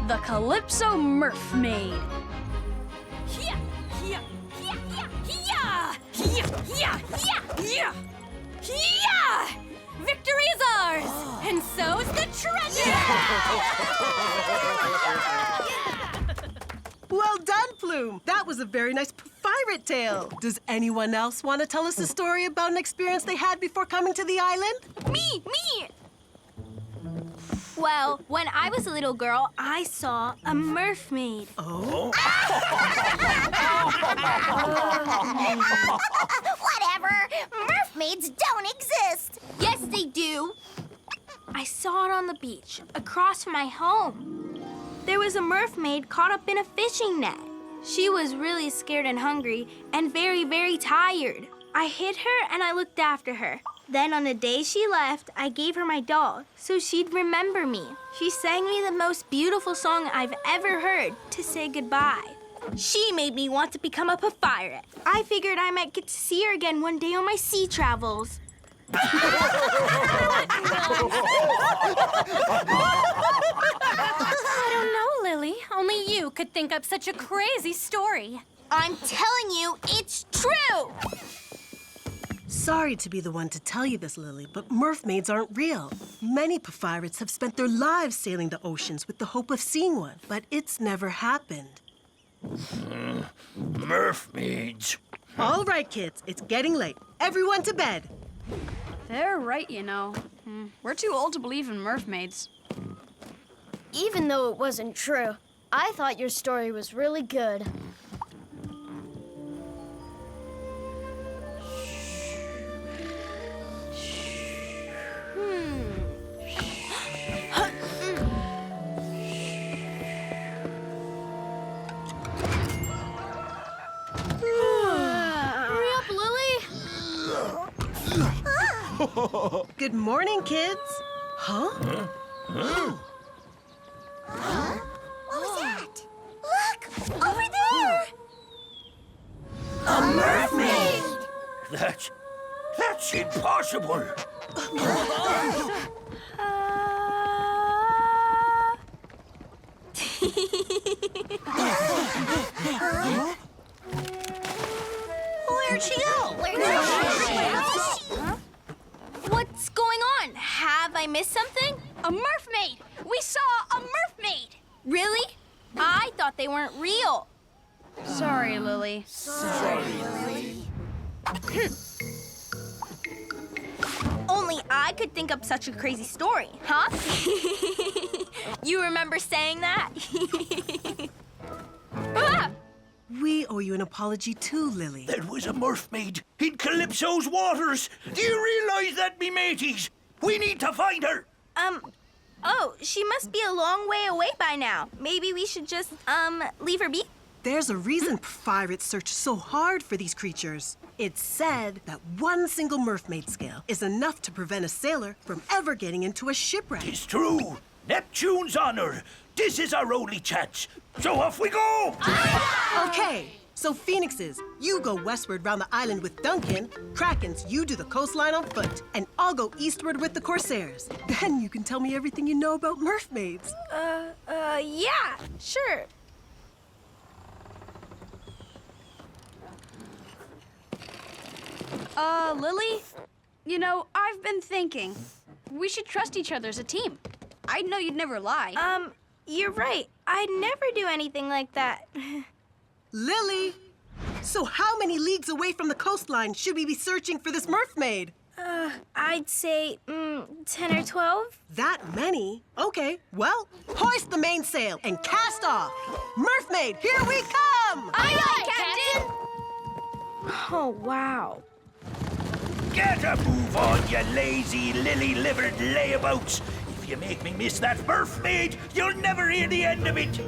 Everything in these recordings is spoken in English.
the Calypso Mermaid. Victory is ours, and so's the treasure! Well done, Plume. That was a very nice Pfffirate tale. Does anyone else want to tell us a story about an experience they had before coming to the island? Me! Well, when I was a little girl, I saw a mermaid. Oh? Whatever. Mermaids don't exist. Yes, they do. I saw it on the beach, across from my home. There was a mermaid caught up in a fishing net. She was really scared and hungry and very, very tired. I hid her and I looked after her. Then on the day she left, I gave her my doll so she'd remember me. She sang me the most beautiful song I've ever heard to say goodbye. She made me want to become a Pfffirate. I figured I might get to see her again one day on my sea travels. I don't know, Lily. Only you could think up such a crazy story. I'm telling you, it's true! Sorry to be the one to tell you this, Lily, but mermaids aren't real. Many Pfffirates have spent their lives sailing the oceans with the hope of seeing one, but it's never happened. Mermaids. All right, kids, it's getting late. Everyone to bed. They're right, you know. We're too old to believe in mermaids. Even though it wasn't true, I thought your story was really good. Hurry up, Lily! Good morning, kids. Huh? What was that? Look! Over there! A mermaid! That's impossible. Where'd she go? What's going on? Have I missed something? A mermaid! We saw a mermaid! Really? I thought they weren't real. Sorry, Lily. Only I could think up such a crazy story, huh? You remember saying that? Ah! We owe you an apology too, Lily. There was a mermaid in Calypso's waters. Do you realize that, me mateys? We need to find her. Oh, she must be a long way away by now. Maybe we should just, leave her be? There's a reason Pfffirates search so hard for these creatures. It's said that one single mermaid scale is enough to prevent a sailor from ever getting into a shipwreck. It's true. Neptune's honor. This is our only chance. So off we go! Okay, so Phoenixes, you go westward round the island with Duncan. Krakens, you do the coastline on foot. And I'll go eastward with the Corsairs. Then you can tell me everything you know about mermaids. Yeah, sure. Lily? You know, I've been thinking. We should trust each other as a team. I know you'd never lie. You're right. I'd never do anything like that. Lily, so how many leagues away from the coastline should we be searching for this mermaid? I'd say, 10 or 12. That many? Okay, well, hoist the mainsail and cast off. Mermaid, here we come! Aye, aye, Captain! Oh, wow. Get a move on, you lazy, lily-livered layabouts. If you make me miss that mermaid, you'll never hear the end of it.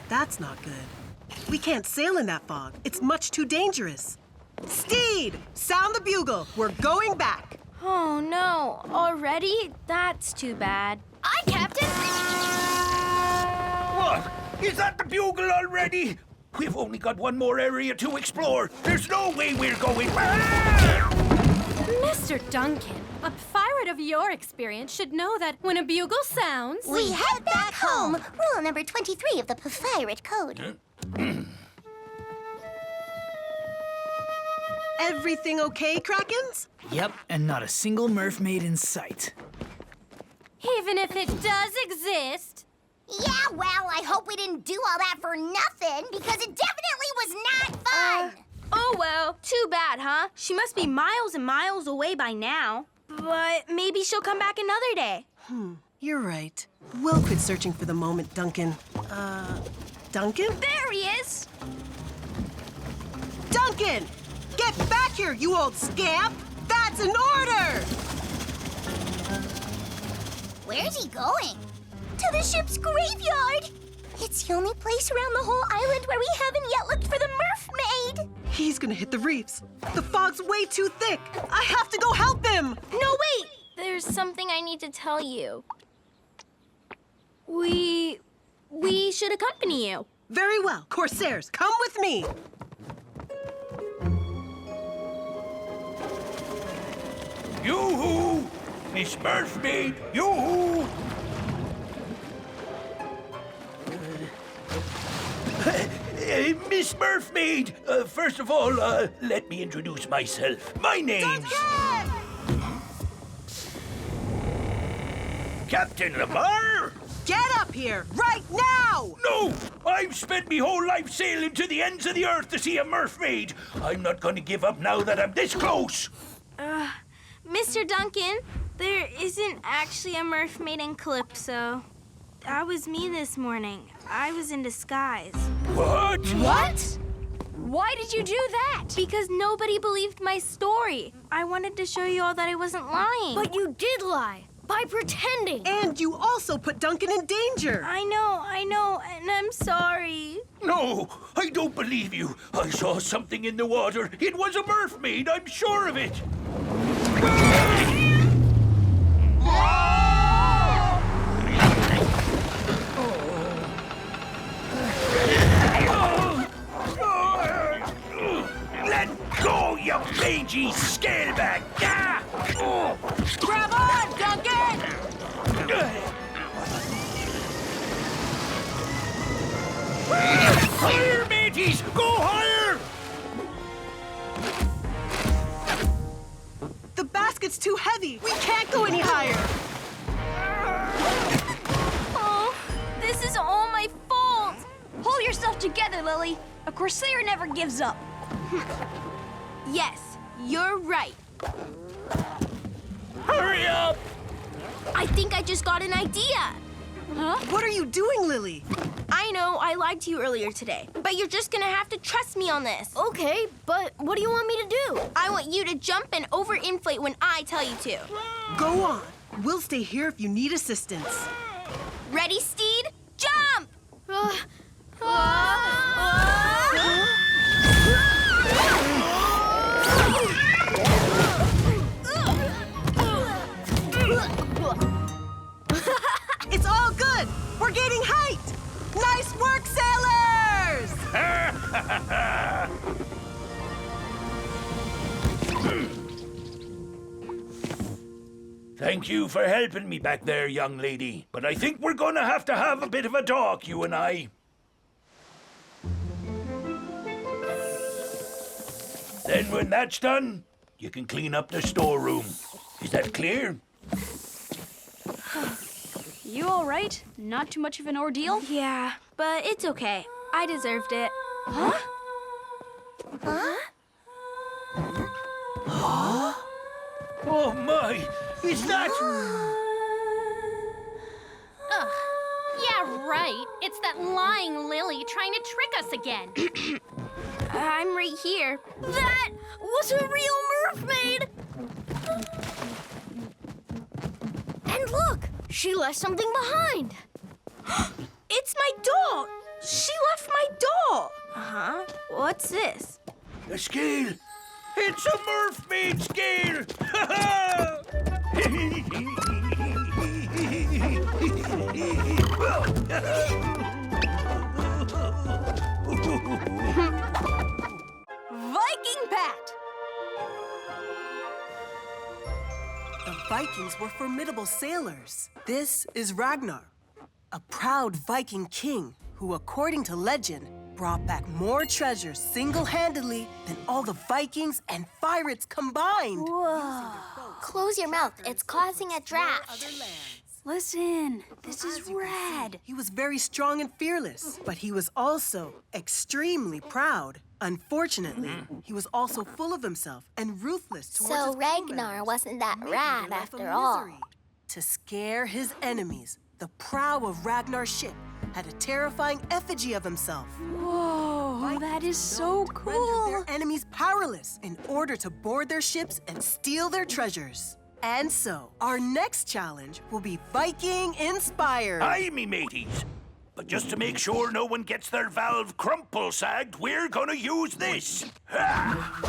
That's not good. We can't sail in that fog. It's much too dangerous. Stede, sound the bugle. We're going back. Oh, no. Already? That's too bad. Aye, Captain. What? Is that the bugle already? We've only got one more area to explore. There's no way we're going back. Mr. Duncan, a Pfffirate of your experience should know that when a bugle sounds... We head back home. Rule number 23 of the Pfffirate Code. Everything okay, Krakens? Yep, and not a single mermaid in sight. Even if it does exist... Yeah, well, I hope we didn't do all that for nothing, because it definitely was not fun. Oh, well, too bad, huh? She must be miles and miles away by now. But maybe she'll come back another day. You're right. We'll quit searching for the moment, Duncan. Duncan? There he is! Duncan! Get back here, you old scamp! That's an order! Where's he going? To the ship's graveyard. It's the only place around the whole island where we haven't yet looked for the mermaid. He's gonna hit the reefs. The fog's way too thick. I have to go help him! No, wait! There's something I need to tell you. We should accompany you. Very well. Corsairs, come with me. Yoo-hoo! Miss Mermaid, yoo-hoo! Miss Mermaid, first of all, let me introduce myself. My name's... Captain Lamar? Get up here, right now! No! I've spent my whole life sailing to the ends of the earth to see a mermaid. I'm not going to give up now that I'm this close. Mr. Duncan, there isn't actually a mermaid in Calypso. That was me this morning. I was in disguise. What? What? Why did you do that? Because nobody believed my story. I wanted to show you all that I wasn't lying. But you did lie by pretending. And you also put Duncan in danger. I know, and I'm sorry. No, I don't believe you. I saw something in the water. It was a mermaid, I'm sure of it. Let go, you mangy scaleback! Ah! Grab on, Duncan! Higher, mateys! Go higher! The basket's too heavy. We can't go any higher. Oh, this is all my fault. Hold yourself together, Lily. A Corsair never gives up. Yes, you're right. Hurry up! I think I just got an idea. What are you doing, Lily? I know I lied to you earlier today, but you're just gonna have to trust me on this. Okay, but what do you want me to do? I want you to jump and overinflate when I tell you to. Go on. We'll stay here if you need assistance. Ready, Stede? Jump! It's all good. We're gaining height. Nice work, sailors! Thank you for helping me back there, young lady. But I think we're gonna have a bit of a talk, you and I. Then when that's done, you can clean up the storeroom. Is that clear? You all right? Not too much of an ordeal? Yeah, but it's okay. I deserved it. Huh? Oh my! Is that... Yeah, right. It's that lying Lily trying to trick us again. I'm right here. That was a real mermaid! And look, she left something behind. It's my doll. She Huh? What's this? A scale. It's a mermaid scale. Viking Pat! The Vikings were formidable sailors. This is Ragnar, a proud Viking king who, according to legend, brought back more treasure single-handedly than all the Vikings and Pfffirates combined. Whoa. Close your mouth. It's causing a draft. Listen, this is rad. He was very strong and fearless, but he was also extremely proud. Unfortunately, he was also full of himself and ruthless towards his So crew Ragnar members, wasn't that making rad their life a after all. misery. To scare his enemies, the prow of Ragnar's ship had a terrifying effigy of himself. Whoa, that is so To render cool. their enemies powerless in order to board their ships and steal their treasures. And so, our next challenge will be Viking-inspired. Aye, me mateys. But just to make sure no one gets their valve crumple-sagged, we're gonna use this. Ha!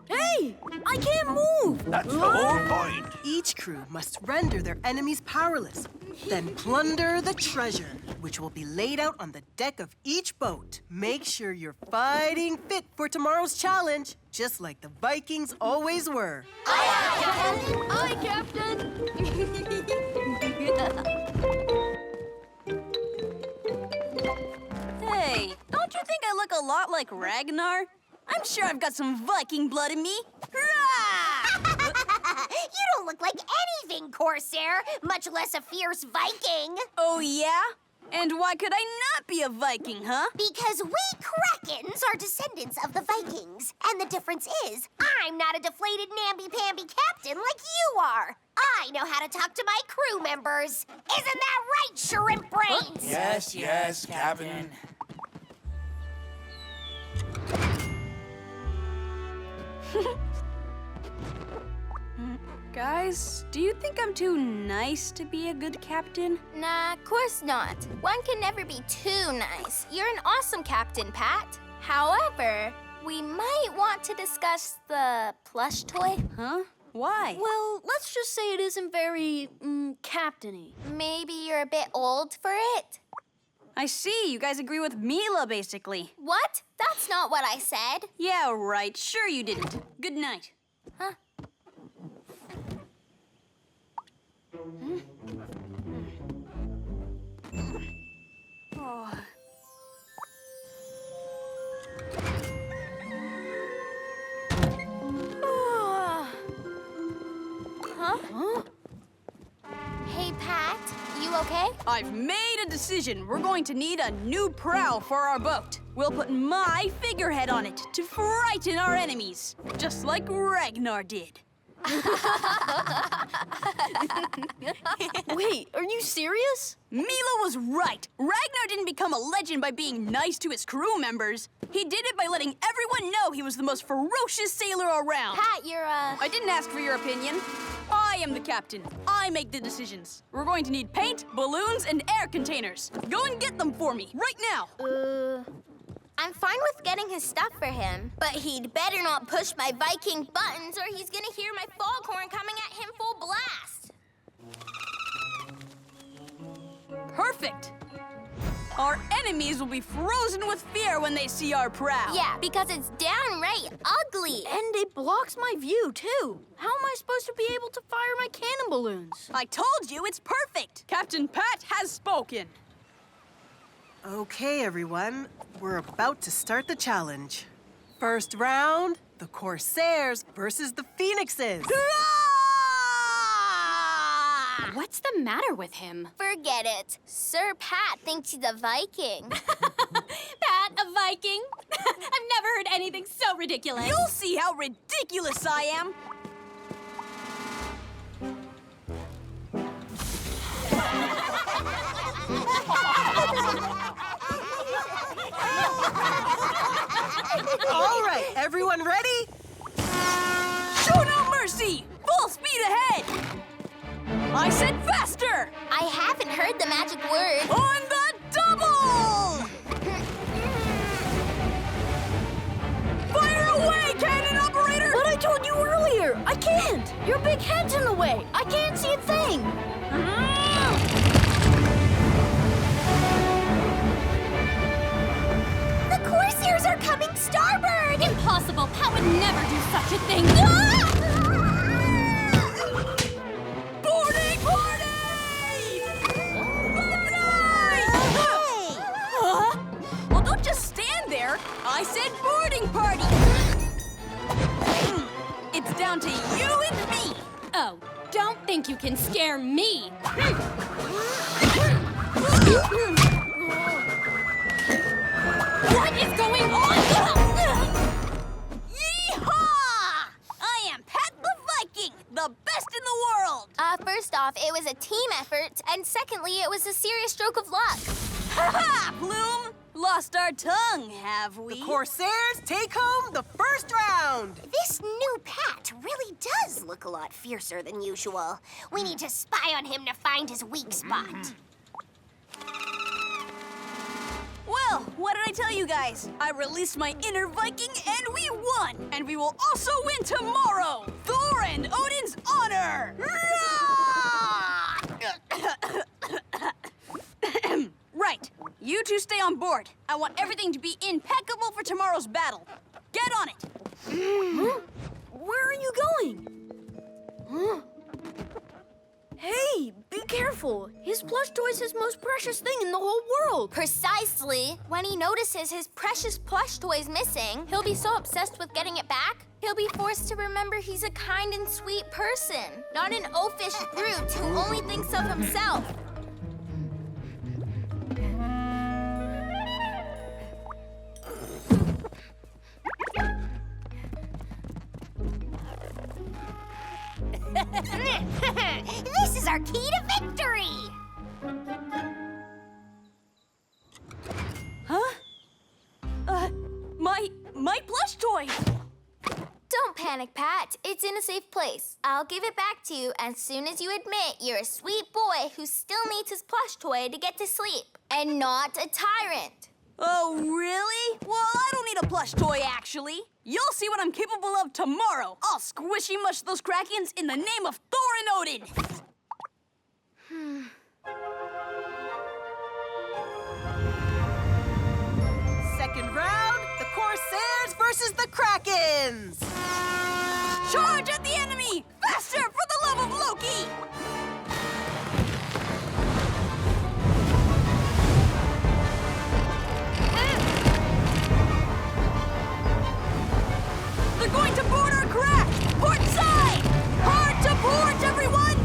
Hey, I can't move. That's the whole point. Each crew must render their enemies powerless, then plunder the treasure, which will be laid out on the deck of each boat. Make sure you're fighting fit for tomorrow's challenge, just like the Vikings always were. Aye, Captain. Hey, don't you think I look a lot like Ragnar? I'm sure I've got some Viking blood in me. Hurrah! You don't look like anything, Corsair, much less a fierce Viking. Oh, yeah? And why could I not be a Viking, huh? Because we Krakens are descendants of the Vikings. And the difference is, I'm not a deflated namby-pamby captain like you are. I know how to talk to my crew members. Isn't that right, shrimp brains? Yes, Captain. Guys, do you think I'm too nice to be a good captain? Nah, of course not. One can never be too nice. You're an awesome captain, Pat. However, we might want to discuss the plush toy. Huh? Why? Well, let's just say it isn't very, captain-y. Maybe you're a bit old for it? I see. You guys agree with Mila, basically. What? That's not what I said. Yeah, right. Sure you didn't. Good night. Huh? Oh. Huh? Hey, Pat, you okay? I've made a decision. We're going to need a new prow for our boat. We'll put my figurehead on it to frighten our enemies, just like Ragnar did. Wait, are you serious? Mila was right. Ragnar didn't become a legend by being nice to his crew members. He did it by letting everyone know he was the most ferocious sailor around. Pat, you're, I didn't ask for your opinion. I am the captain. I make the decisions. We're going to need paint, balloons, and air containers. Go and get them for me, right now. I'm fine with getting his stuff for him, but he'd better not push my Viking buttons or he's gonna hear my foghorn coming at him full blast. Perfect. Our enemies will be frozen with fear when they see our prow. Yeah, because it's downright ugly. And it blocks my view, too. How am I supposed to be able to fire my cannon balloons? I told you it's perfect. Captain Pat has spoken. Okay, everyone, we're about to start the challenge. First round, the Corsairs versus the Phoenixes. What's the matter with him? Forget it. Sir Pat thinks he's a Viking. Pat, a Viking? I've never heard anything so ridiculous. You'll see how ridiculous I am. All right, everyone ready? Show no mercy! Full speed ahead! I said faster! I haven't heard the magic word. On the double! Your big head's in the way. I can't see a thing. The Corsairs are coming starboard! Impossible! Pat would never do such a thing! Boarding party! Well, don't just stand there. I said boarding party. It's down to you and me. Oh, don't think you can scare me! What is going on? Yeehaw! I am Pat the Viking, the best in the world. First off, it was a team effort, and secondly, it was a serious stroke of luck. Ha ha, Bloom! Lost our tongue, have we? The Corsairs take home the first round. This new Pat really does look a lot fiercer than usual. We need to spy on him to find his weak spot. Well, what did I tell you guys? I released my inner Viking and we won! And we will also win tomorrow! Thor and Odin's honor! Right, you two stay on board. I want everything to be impeccable for tomorrow's battle. Get on it! Where are you going? Hey, be careful. His plush toy's his most precious thing in the whole world. Precisely. When he notices his precious plush toy is missing, he'll be so obsessed with getting it back, he'll be forced to remember he's a kind and sweet person, not an oafish brute who only thinks of himself. This is our key to victory! Huh? My plush toy! Don't panic, Pat. It's in a safe place. I'll give it back to you as soon as you admit you're a sweet boy who still needs his plush toy to get to sleep, and not a tyrant. Oh, really? Well, I don't need a plush toy, actually. You'll see what I'm capable of tomorrow. I'll squishy mush those Krakens in the name of Thor and Odin. Second round, the Corsairs versus the Krakens. Charge at the enemy! Faster, for the love of Loki! They're going to board our craft! Port side! Hard to port, everyone!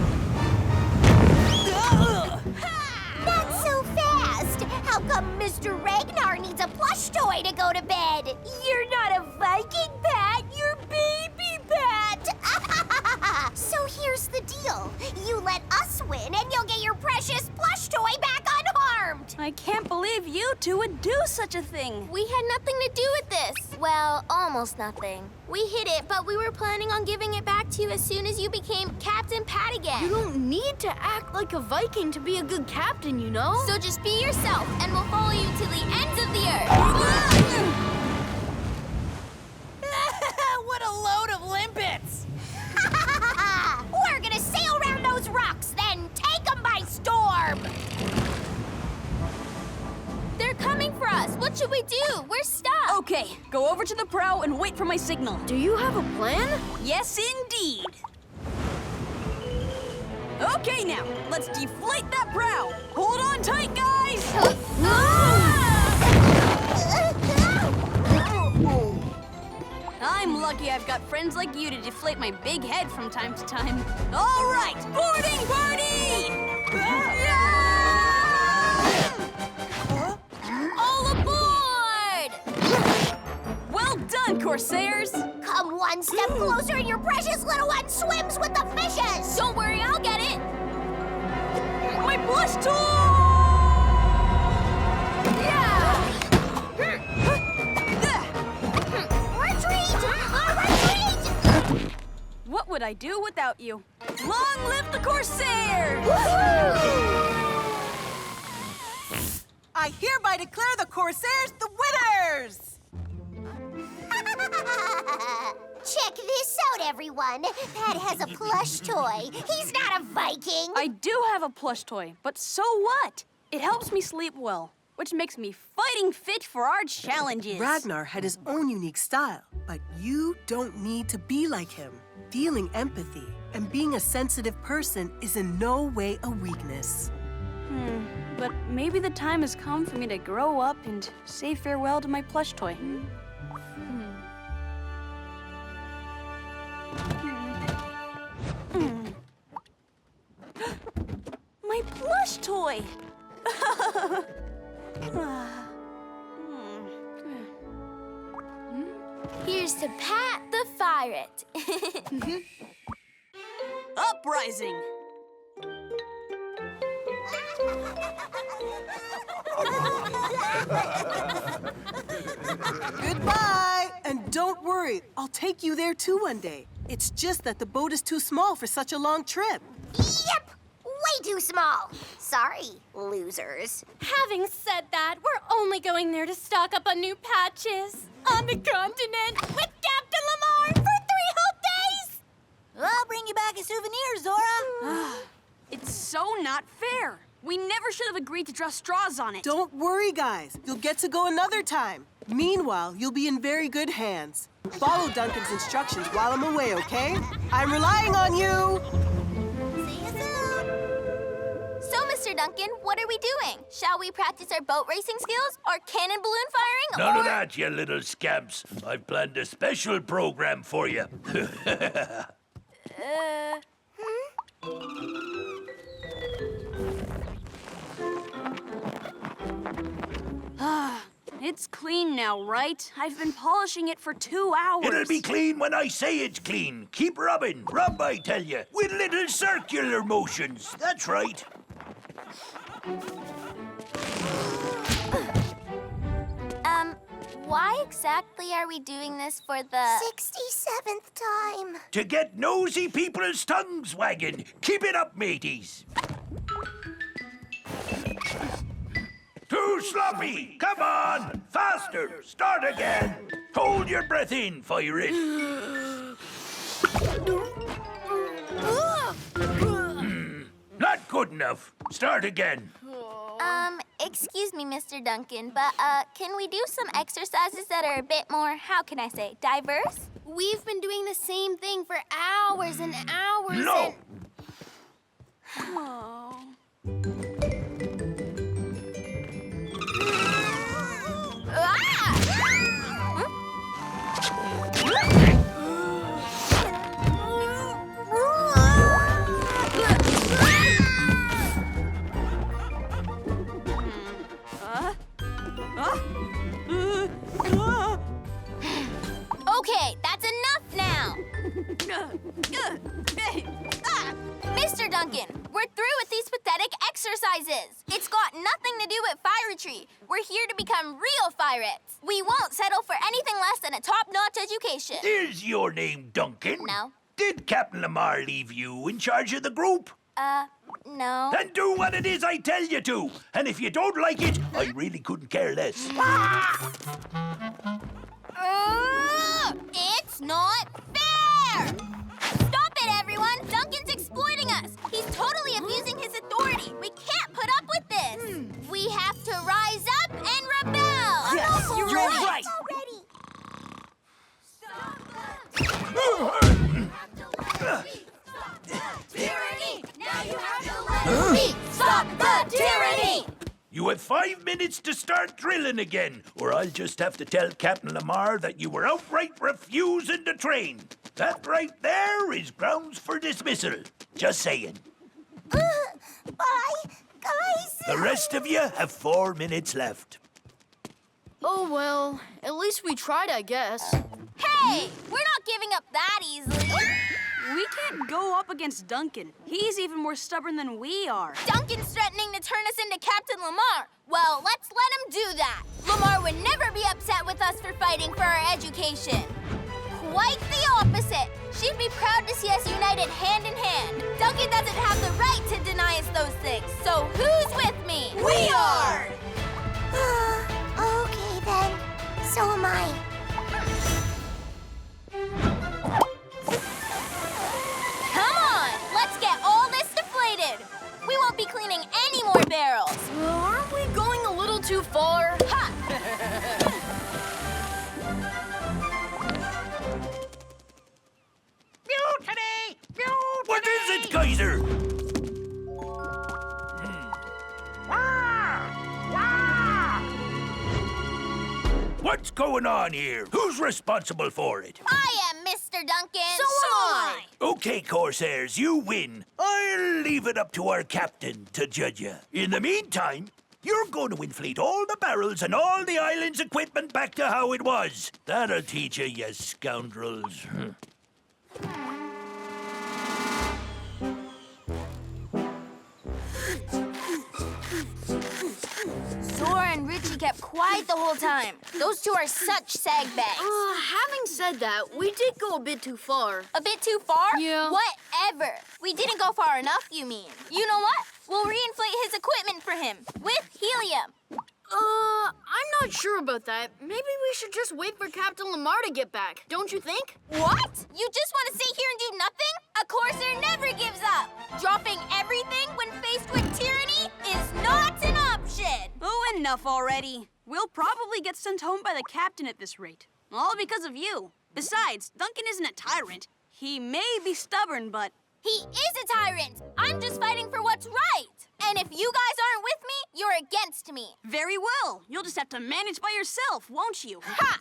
Not so fast! How come Mr. Ragnar needs a plush toy to go to bed? You're not a Viking, Pat! You're baby Pat! So here's the deal. You let us win and you'll get your precious plush toy back unharmed! I can't believe you two would do such a thing. We had nothing to do with this. Well, almost nothing. We hid it, but we were planning on giving it back to you as soon as you became Captain Pat again. You don't need to act like a Viking to be a good captain, you know? So just be yourself, and we'll follow you to the ends of the earth. What a load of limpets! We're gonna sail around those rocks, then take them by storm! They're coming for us. What should we do? We're stuck. Okay, go over to the prow and wait for my signal. Do you have a plan? Yes, indeed. Okay, now, let's deflate that prow. Hold on tight, guys! I'm lucky I've got friends like you to deflate my big head from time to time. All right, boarding party! All aboard! Well done, Corsairs! Come one step closer and your precious little one swims with the fishes! Don't worry, I'll get it. My plush toy! Retreat! Retreat! What would I do without you? Long live the Corsairs! I hereby declare the Corsairs the winners! Check this out, everyone. Pat has a plush toy. He's not a Viking. I do have a plush toy, but so what? It helps me sleep well, which makes me fighting fit for our challenges. Ragnar had his own unique style, but you don't need to be like him. Feeling empathy and being a sensitive person is in no way a weakness. But maybe the time has come for me to grow up and say farewell to my plush toy. My plush toy! Here's to Pat the Pfffirate. Uprising! Goodbye! And don't worry, I'll take you there too one day. It's just that the boat is too small for such a long trip. Yep, way too small. Sorry, losers. Having said that, we're only going there to stock up on new patches on the continent with Captain Lamar for 3 whole days! I'll bring you back a souvenir, Zora. It's so not fair. We never should have agreed to draw straws on it. Don't worry, guys. You'll get to go another time. Meanwhile, you'll be in very good hands. Follow Duncan's instructions while I'm away, okay? I'm relying on you! See you soon. So, Mr. Duncan, what are we doing? Shall we practice our boat racing skills or cannon balloon firing? None of that, you little scamps. I've planned a special program for you. It's clean now, right? I've been polishing it for 2 hours. It'll be clean when I say it's clean. Keep rubbing. Rub, I tell you. With little circular motions. That's right. Why exactly are we doing this for the... 67th time. To get nosy people's tongues wagging. Keep it up, mateys. Too sloppy. Come on. Faster. Start again. Hold your breath in, Pfffirate. Not good enough. Start again. Excuse me, Mr. Duncan, but, can we do some exercises that are a bit more, how can I say, diverse? We've been doing the same thing for hours and hours No. Okay, that's enough now! Mr. Duncan, we're through with these pathetic exercises. It's got nothing to do with Pfffiracy. We're here to become real Pfffirates. We won't settle for anything less than a top-notch education. Is your name Duncan? No. Did Captain Lamar leave you in charge of the group? No. Then do what it is I tell you to. And if you don't like it, I really couldn't care less. It's not fair! Stop it, everyone! Duncan's exploiting us. He's totally abusing his authority. We can't put up with this. We have to rise up and rebel. Yes, you're right. Tyranny! Now you have to let me stop the tyranny! You have 5 minutes to start drilling again, or I'll just have to tell Captain Lamar that you were outright refusing to train. That right there is grounds for dismissal. Just saying. Bye, guys. The rest of you have 4 minutes left. Oh, well, at least we tried, I guess. Hey! We're not giving up that easily. We can't go up against Duncan. He's even more stubborn than we are. Duncan's threatening to turn us into Captain Lamar. Well, let's let him do that. Lamar would never be upset with us for fighting for our education. Quite the opposite. She'd be proud to see us united hand in hand. Duncan doesn't have the right to deny us those things. So who's with me? We are! Okay, then. So am I. What's going on here? Who's responsible for it? I am Mr. Duncan. So am I. Okay, Corsairs, you win. I'll leave it up to our captain to judge you. In the meantime, you're going to inflate all the barrels and all the island's equipment back to how it was. That'll teach you, you scoundrels. Zora and Richie kept quiet the whole time. Those two are such sagbags. Having said that, we did go a bit too far. A bit too far? Yeah. Whatever. We didn't go far enough, you mean. You know what? We'll reinflate his equipment for him with helium. I'm not sure about that. Maybe we should just wait for Captain Lamar to get back. Don't you think? What? You just want to sit here and do nothing? A Corsair never gives up. Dropping everything when faced with tyranny is not an option. Oh, enough already. We'll probably get sent home by the captain at this rate. All because of you. Besides, Duncan isn't a tyrant. He may be stubborn, but... He is a tyrant. I'm just fighting for what's right. And if you guys aren't with me, you're against me. Very well. You'll just have to manage by yourself, won't you? Ha!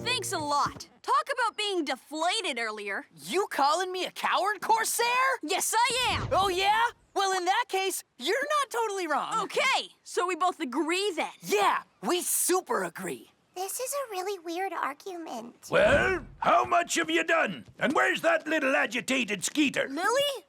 Thanks a lot. Talk about being deflated earlier. You calling me a coward, Corsair? Yes, I am. Oh, yeah? Well, in that case, you're not totally wrong. Okay, so we both agree then. Yeah, we super agree. This is a really weird argument. Well, how much have you done? And where's that little agitated skeeter? Lily?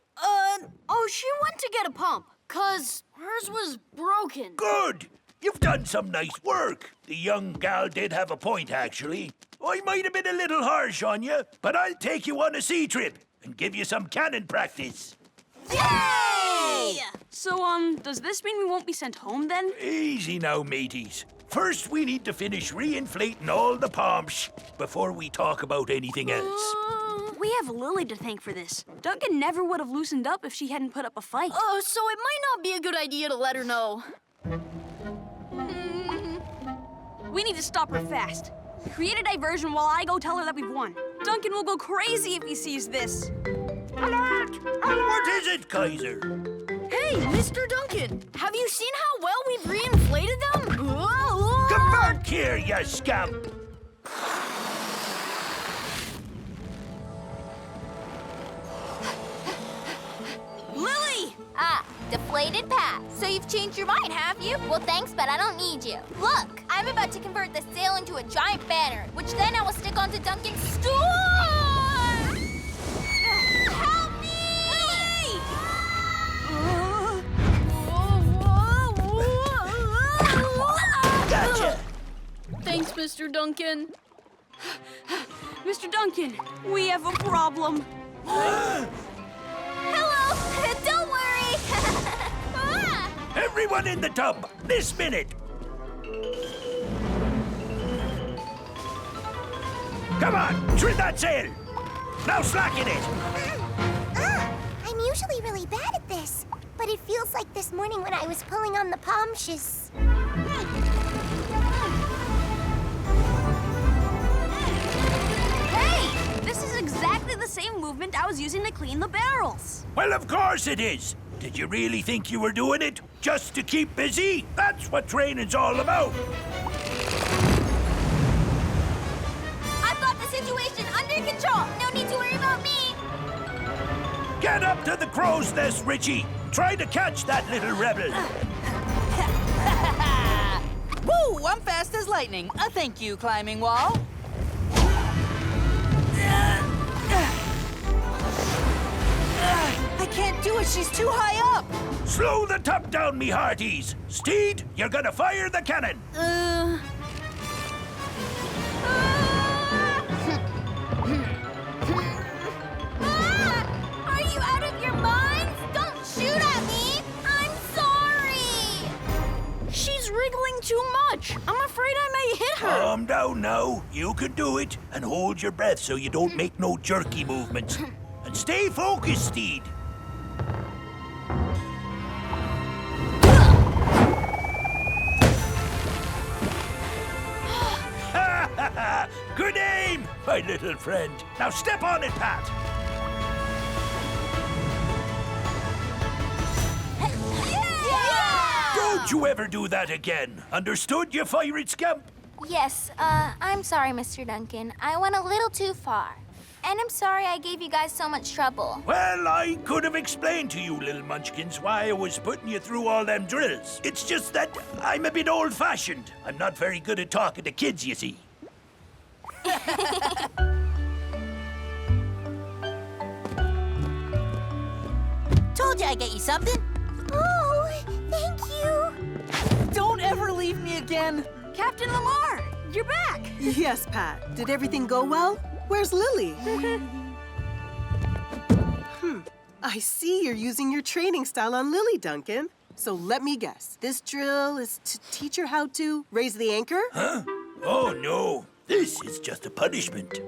She went to get a pump, 'cause hers was broken. Good! You've done some nice work. The young gal did have a point, actually. I might have been a little harsh on you, but I'll take you on a sea trip and give you some cannon practice. Yay! So, does this mean we won't be sent home then? Easy now, mateys. First, we need to finish re-inflating all the pumps before we talk about anything else. We have Lily to thank for this. Duncan never would have loosened up if she hadn't put up a fight. Oh, so it might not be a good idea to let her know. We need to stop her fast. Create a diversion while I go tell her that we've won. Duncan will go crazy if he sees this. Alert! What is it, Kaiser? Hey, Mr. Duncan, have you seen how well we've reinflated them? Come back here, you scamp! Lily! Deflated Pat. So you've changed your mind, have you? Well, thanks, but I don't need you. Look, I'm about to convert the sail into a giant banner, which then I will stick onto Duncan's store! Help me! Lily! Gotcha! Thanks, Mr. Duncan. Mr. Duncan, we have a problem. Hello! Don't worry! Everyone in the tub, this minute! Come on, trim that sail! Now slacken it! I'm usually really bad at this, but it feels like this morning when I was pulling on the palmshes. Hey! This is exactly the same movement I was using to clean the barrels. Well, of course it is. Did you really think you were doing it just to keep busy? That's what training's all about. I've got the situation under control. No need to worry about me. Get up to the crow's nest, Richie. Try to catch that little rebel. Woo! I'm fast as lightning. Thank you, climbing wall. I can't do it. She's too high up. Slow the tub down, me hearties. Stede, you're gonna fire the cannon. Are you out of your minds? Don't shoot at me. I'm sorry. She's wriggling too much. I'm afraid I may hit her. Calm down now. You can do it. And hold your breath so you don't make no jerky movements. And stay focused, Stede. Good aim, my little friend. Now step on it, Pat. Good Don't you ever do that again. Understood, you Pfffirate scamp? Yes, I'm sorry, Mr. Duncan. I went a little too far. And I'm sorry I gave you guys so much trouble. Well, I could have explained to you little munchkins why I was putting you through all them drills. It's just that I'm a bit old-fashioned. I'm not very good at talking to kids, you see. Told you I'd get you something. Oh, thank you. Don't ever leave me again. Captain Lamar, you're back! Yes, Pat. Did everything go well? Where's Lily? I see you're using your training style on Lily, Duncan. So let me guess. This drill is to teach her how to raise the anchor? Huh? Oh, no. This is just a punishment.